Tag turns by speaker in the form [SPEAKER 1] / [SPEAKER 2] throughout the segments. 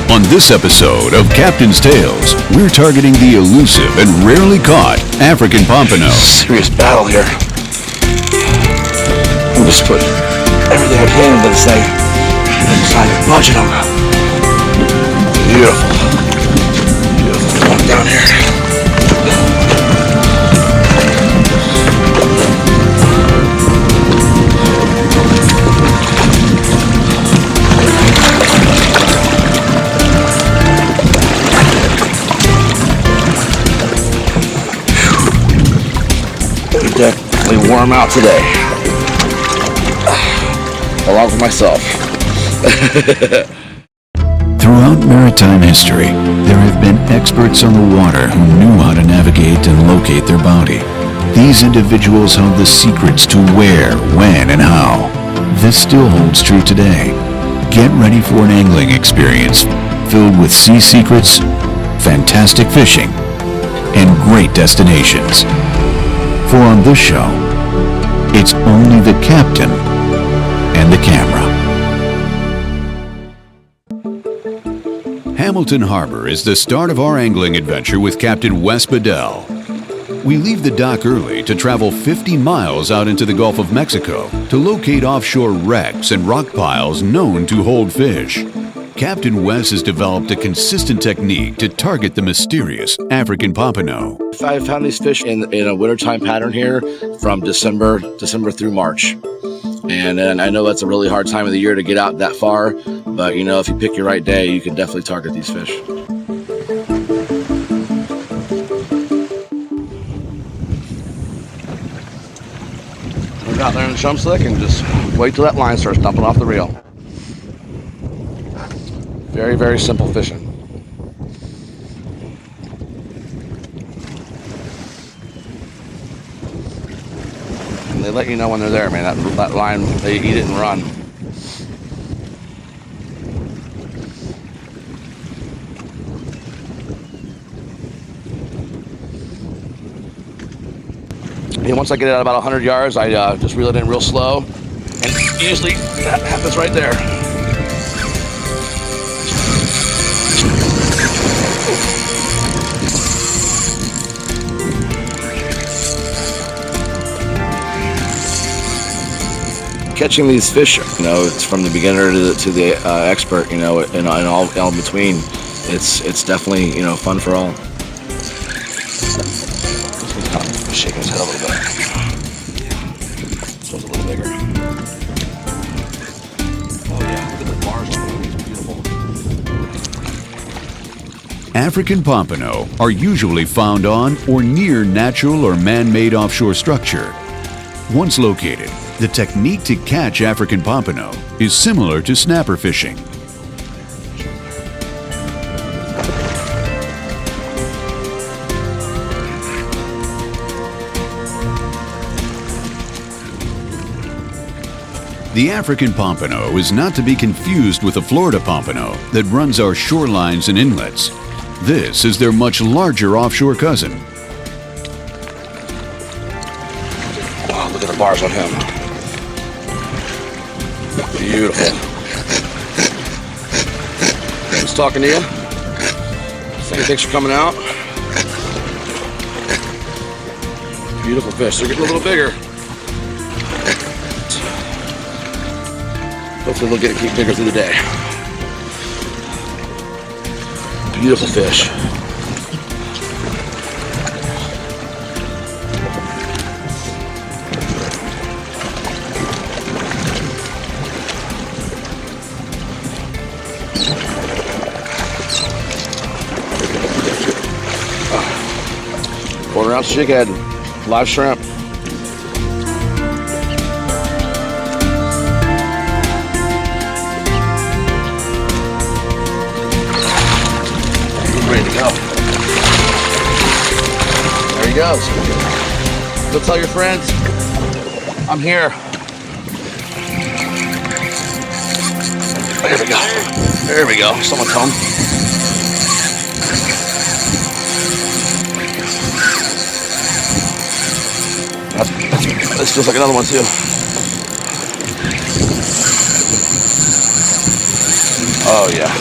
[SPEAKER 1] On this episode of Captain's Tales, we're targeting the elusive and rarely caught African Pompano.
[SPEAKER 2] Serious battle here. I'll just put everything I can into this thing and decide to budget them. Beautiful. Beautiful. Walk down here. Definitely warm out today, along with myself.
[SPEAKER 1] Throughout maritime history, there have been experts on the water who knew how to navigate and locate their bounty. These individuals held the secrets to where, when, and how. This still holds true today. Get ready for an angling experience filled with sea secrets, fantastic fishing, and great destinations. For on this show, it's only the captain and the camera. Hamilton Harbor is the start of our angling adventure with Captain Wes Bedell. We leave the dock early to travel 50 miles out into the Gulf of Mexico to locate offshore wrecks and rock piles known to hold fish. Captain Wes has developed a consistent technique to target the mysterious African Pompano.
[SPEAKER 2] I found these fish in a wintertime pattern here from December through March. And I know that's a really hard time of the year to get out that far, but you know, if you pick your right day, you can definitely target these fish. We're out there in the chum slick and just wait till that line starts dumping off the reel. Very, very simple fishing. And they let you know when they're there, man. That line, they eat it and run. And once I get it at about 100 yards, I just reel it in real slow. And usually that happens right there. Catching these fish, you know, it's from the beginner to the expert, you know, and all in between. It's definitely, you know, fun for all. This one's kind of shaking his head a little bit. This one's a little bigger. Oh yeah, look at the bars on it. It's beautiful.
[SPEAKER 1] African Pompano are usually found on or near natural or man-made offshore structure. Once located, the technique to catch African Pompano is similar to snapper fishing. The African Pompano is not to be confused with the Florida Pompano that runs our shorelines and inlets. This is their much larger offshore cousin.
[SPEAKER 2] Wow, look at the bars on him. Beautiful. Who's talking to you? Saying thanks for coming out. Beautiful fish. They're getting a little bigger. Hopefully they'll keep bigger through the day. Beautiful fish. Quarter-ounce jighead, live shrimp. Ready to go. There he goes. Go tell your friends, I'm here. There we go. There we go. Someone's home. This feels like another one too. Oh yeah.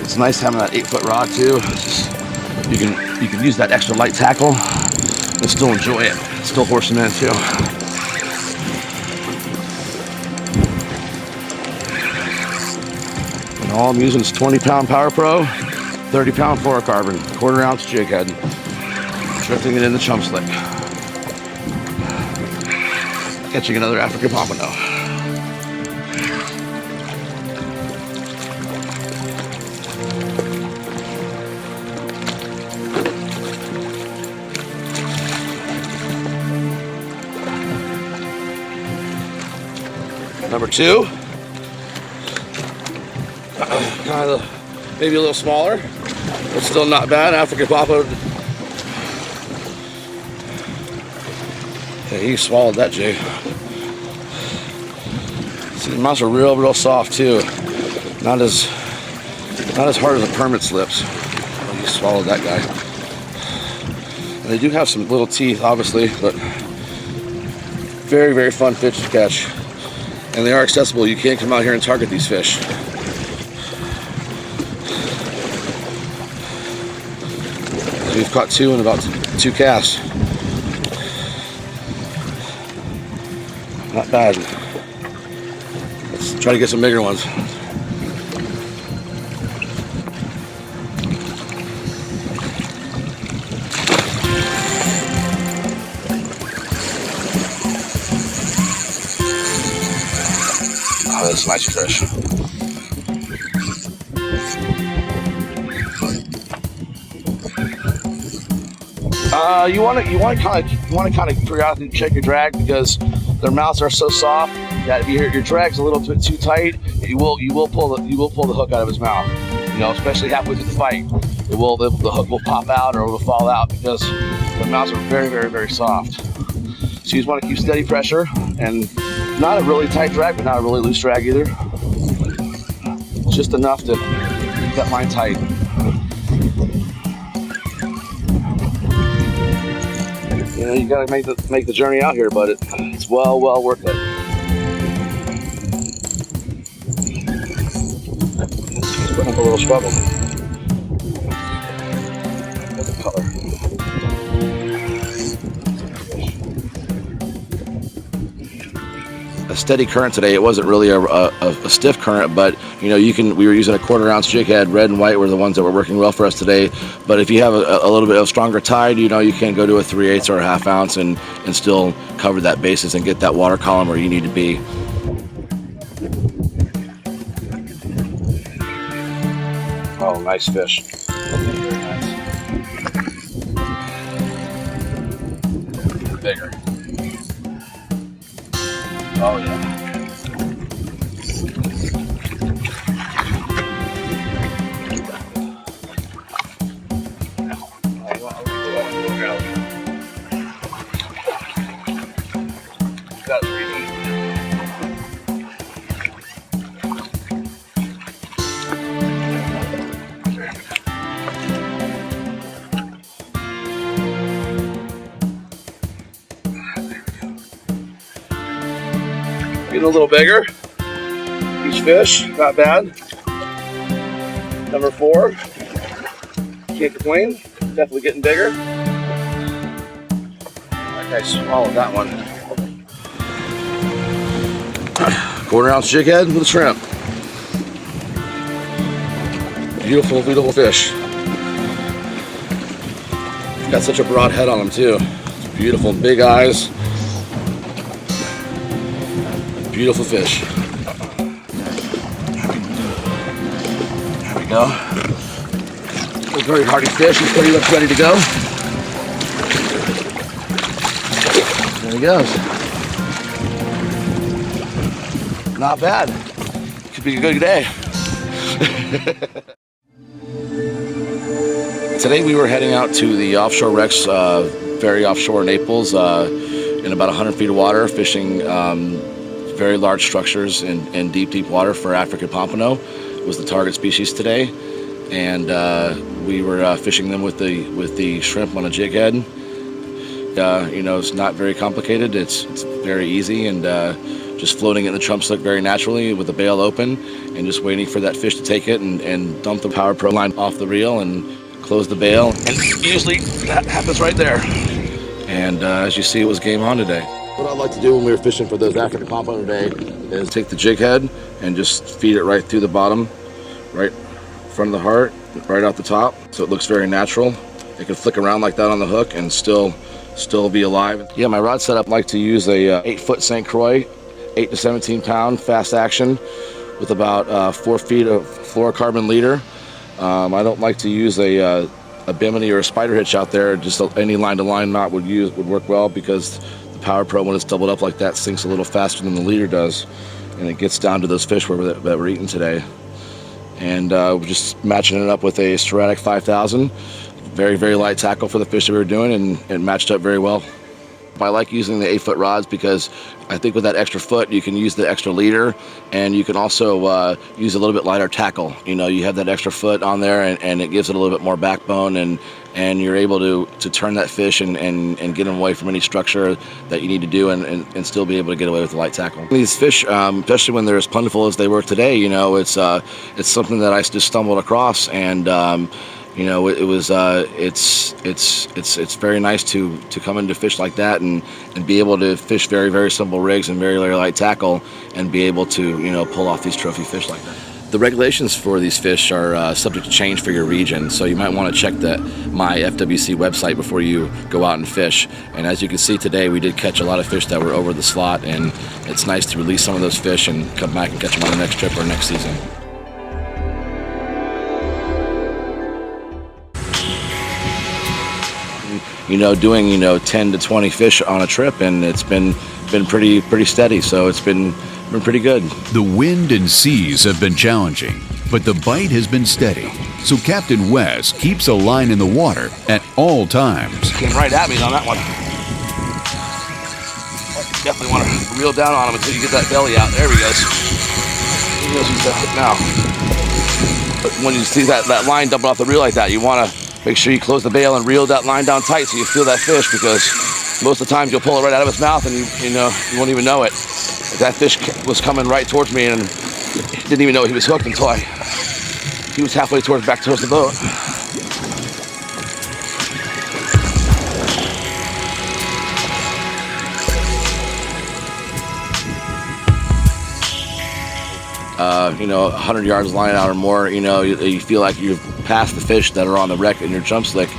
[SPEAKER 2] It's nice having that 8-foot rod too. You can use that extra light tackle and still enjoy it. Still horsing in too. And all I'm using is 20-pound Power Pro, 30-pound fluorocarbon, 1/4 ounce jig head, drifting it in the chum slick. Catching another African Pompano. Number 2, kind of maybe a little smaller, but still not bad. African Pompano. Yeah, he swallowed that jig. See, the mouths are real soft too. Not as hard as a permit slips. Oh, he swallowed that guy. And they do have some little teeth, obviously, but very fun fish to catch. And they are accessible. You can't come out here and target these fish. So we've caught 2 in about 2 casts. Not bad. Let's try to get some bigger ones. Oh, that's a nice fish. You want to kind of periodically check your drag, because their mouths are so soft that if your drag's a little bit too tight, you will pull the hook out of his mouth. You know, especially halfway through the fight, the hook will pop out or it will fall out because the mouths are very soft. So you just want to keep steady pressure and not a really tight drag, but not a really loose drag either. Just enough to keep that line tight. You know, you gotta make the journey out here, but it's well worth it. He's putting up a little struggle. Look at the color. A steady current today. It wasn't really a stiff current, but you know, we were using a 1/4 ounce jig head. Red and white were the ones that were working well for us today. But if you have a little bit of stronger tide, you know, you can go to a 3/8 or a 1/2 ounce and still cover that basis and get that water column where you need to be. Oh, nice fish. Very nice. Bigger. Oh yeah. Getting a little bigger. Each fish, not bad. Number 4. Can't complain. Definitely getting bigger. That guy swallowed that one. 1/4 ounce jig head with a shrimp. Beautiful fish. Got such a broad head on him too. It's beautiful, big eyes. Beautiful fish. There we go. A very hardy fish. He's pretty much ready to go. There he goes. Not bad. Could be a good day. Today we were heading out to the offshore wrecks, very offshore Naples, in about 100 feet of water, fishing very large structures in deep water for African Pompano. Was the target species today, and we were fishing them with the shrimp on a jig head. You know, it's not very complicated. It's very easy, and just floating it in the chump slick very naturally with the bail open and just waiting for that fish to take it and dump the Power Pro line off the reel and close the bail. And usually that happens right there. And as you see, it was game on today. What I like to do when we were fishing for those African Pompano today is take the jig head and just feed it right through the bottom, right in front of the heart, right out the top, so it looks very natural. It can flick around like that on the hook and still be alive. Yeah, my rod setup, I like to use a 8-foot St. Croix, 8 to 17 pound fast action with about 4 feet of fluorocarbon leader. I don't like to use a bimini or a spider hitch out there. Just any line-to-line knot would work well, because the Power Pro, when it's doubled up like that, sinks a little faster than the leader does, and it gets down to those fish that we're eating today. And we're just matching it up with a Sporadic 5000. Very, very light tackle for the fish that we were doing, and it matched up very well. I like using the 8-foot rods because I think with that extra foot, you can use the extra leader, and you can also use a little bit lighter tackle. You know, you have that extra foot on there, and it gives it a little bit more backbone, and you're able to turn that fish and get them away from any structure that you need to do, and still be able to get away with the light tackle. These fish, especially when they're as plentiful as they were today, you know, it's something that I just stumbled across, and you know, it's very nice to come into fish like that and be able to fish very, very simple rigs and very, very light tackle, and be able to, you know, pull off these trophy fish like that. The regulations for these fish are subject to change for your region, so you might want to check my FWC website before you go out and fish. And as you can see today, we did catch a lot of fish that were over the slot, and it's nice to release some of those fish and come back and catch them on the next trip or next season. You know, doing 10 to 20 fish on a trip, and it's been pretty steady, so it's been pretty good.
[SPEAKER 1] The wind and seas have been challenging, but the bite has been steady. So Captain Wes keeps a line in the water at all times.
[SPEAKER 2] Came right at me on that one. Definitely want to reel down on him until you get that belly out. There he goes. He knows he's hooked now. But when you see that line dumping off the reel like that, you want to make sure you close the bail and reel that line down tight so you feel that fish, because most of the times you'll pull it right out of its mouth and you won't even know it. That fish was coming right towards me and didn't even know he was hooked until he was halfway back towards the boat. You know, 100 yards line out or more, you know, you feel like you've passed the fish that are on the wreck in your jump slick.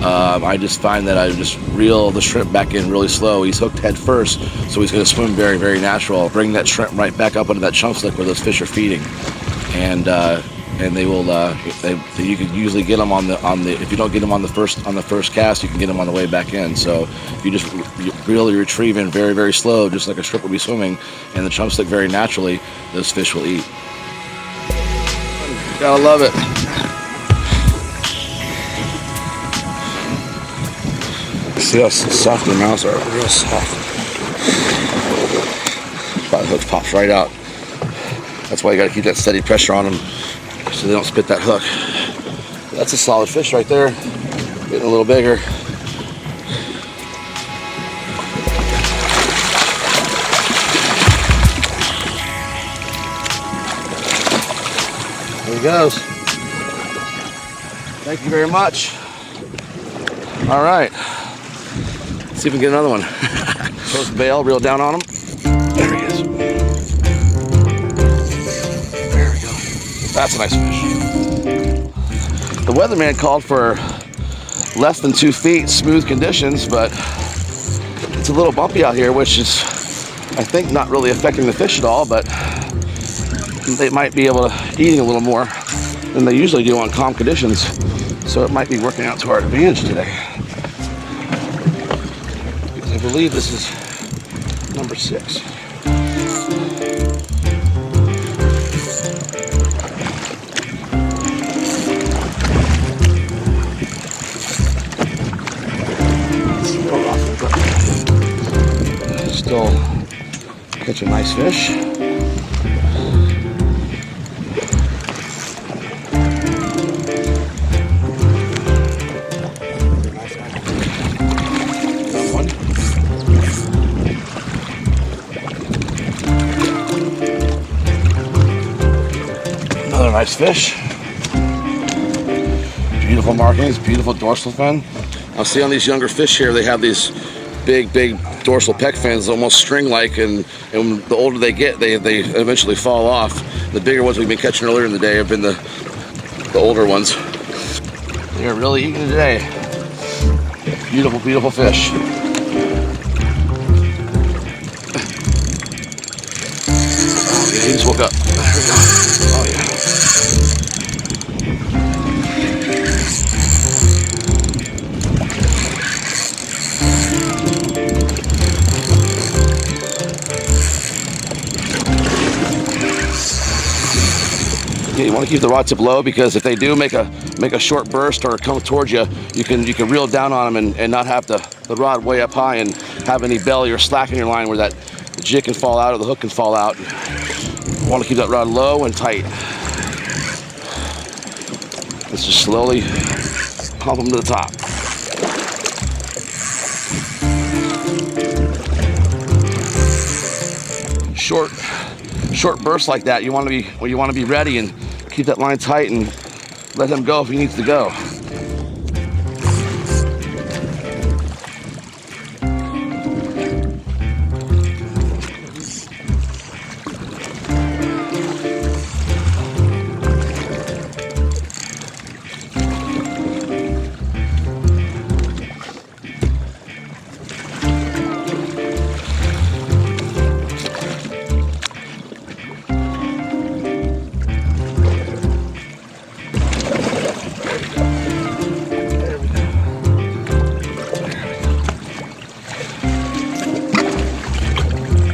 [SPEAKER 2] I just find that I just reel the shrimp back in really slow. He's hooked head first, so he's going to swim very, very natural. Bring that shrimp right back up into that chump slick where those fish are feeding, and they will. You can usually get them on the. If you don't get them on the first cast, you can get them on the way back in. So if you just reel your retrieve in very, very slow, just like a shrimp would be swimming, and the chump slick very naturally, those fish will eat. Gotta love it. See how soft the mouths are, real soft. The hook pops right out. That's why you gotta keep that steady pressure on them so they don't spit that hook. That's a solid fish right there. Getting a little bigger. There he goes. Thank you very much. All right. Let's see if we can get another one. Close the bail, reel down on him. There he is. There we go. That's a nice fish. The weatherman called for less than 2 feet, smooth conditions, but it's a little bumpy out here, which is, I think, not really affecting the fish at all, but they might be able to eating a little more than they usually do on calm conditions, so it might be working out to our advantage today. I believe this is number 6. Still catch a nice fish. Nice fish. Beautiful markings, beautiful dorsal fin. I'll see on these younger fish here, they have these big dorsal pec fins, almost string-like, and the older they get, they eventually fall off. The bigger ones we've been catching earlier in the day have been the older ones. They're really eating today. Beautiful fish. He just woke up. There we go. Oh yeah. You want to keep the rod tip low, because if they do make a short burst or come towards you, you can reel down on them and not have the rod way up high and have any belly or slack in your line where that the jig can fall out or the hook can fall out. You want to keep that rod low and tight. Let's just slowly pump them to the top. Short bursts like that, you want to be ready and keep that line tight and let him go if he needs to go.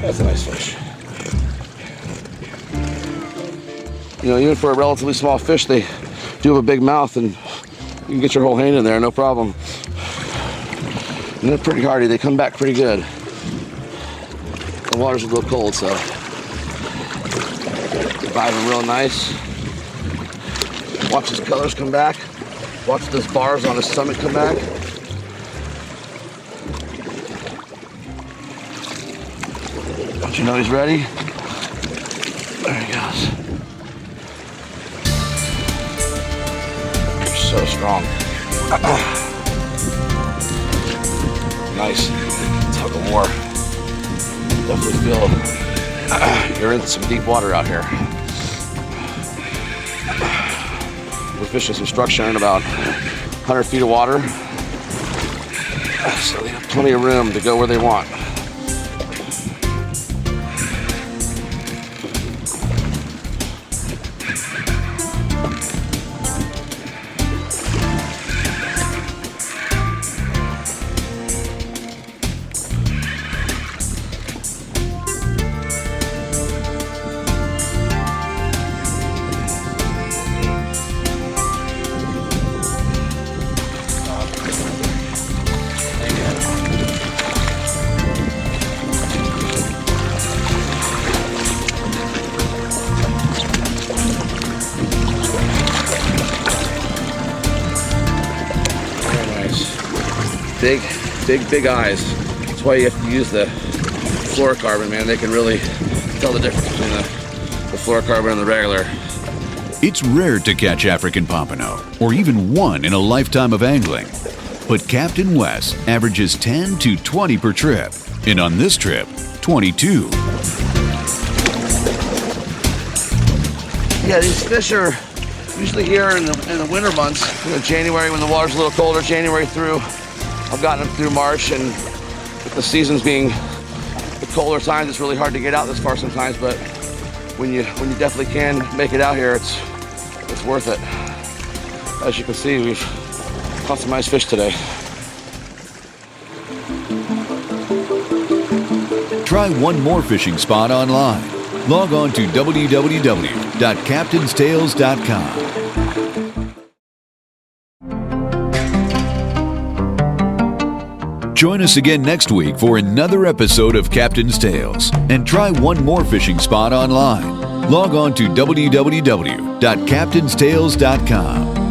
[SPEAKER 2] That's a nice fish. You know, even for a relatively small fish, they do have a big mouth, and you can get your whole hand in there, no problem. And they're pretty hardy. They come back pretty good. The water's a little cold, so diving real nice. Watch his colors come back. Watch those bars on his stomach come back. Don't you know he's ready? There he goes. You're so strong. Nice tug of war. Definitely feel you're in some deep water out here. We're fishing some structure in about 100 feet of water, so they have plenty of room to go where they want. Big eyes. That's why you have to use the fluorocarbon, man. They can really tell the difference between the fluorocarbon and the regular.
[SPEAKER 1] It's rare to catch African pompano, or even one in a lifetime of angling. But Captain Wes averages 10 to 20 per trip, and on this trip, 22.
[SPEAKER 2] Yeah, these fish are usually here in the winter months. You know, January when the water's a little colder, January through. I've gotten them through March, and with the seasons being the colder times, it's really hard to get out this far sometimes, but when you definitely can make it out here, it's worth it. As you can see, we've caught some nice fish today.
[SPEAKER 1] Try one more fishing spot online. Log on to www.captainstales.com. Join us again next week for another episode of Captain's Tales, and try one more fishing spot online. Log on to www.captainstales.com.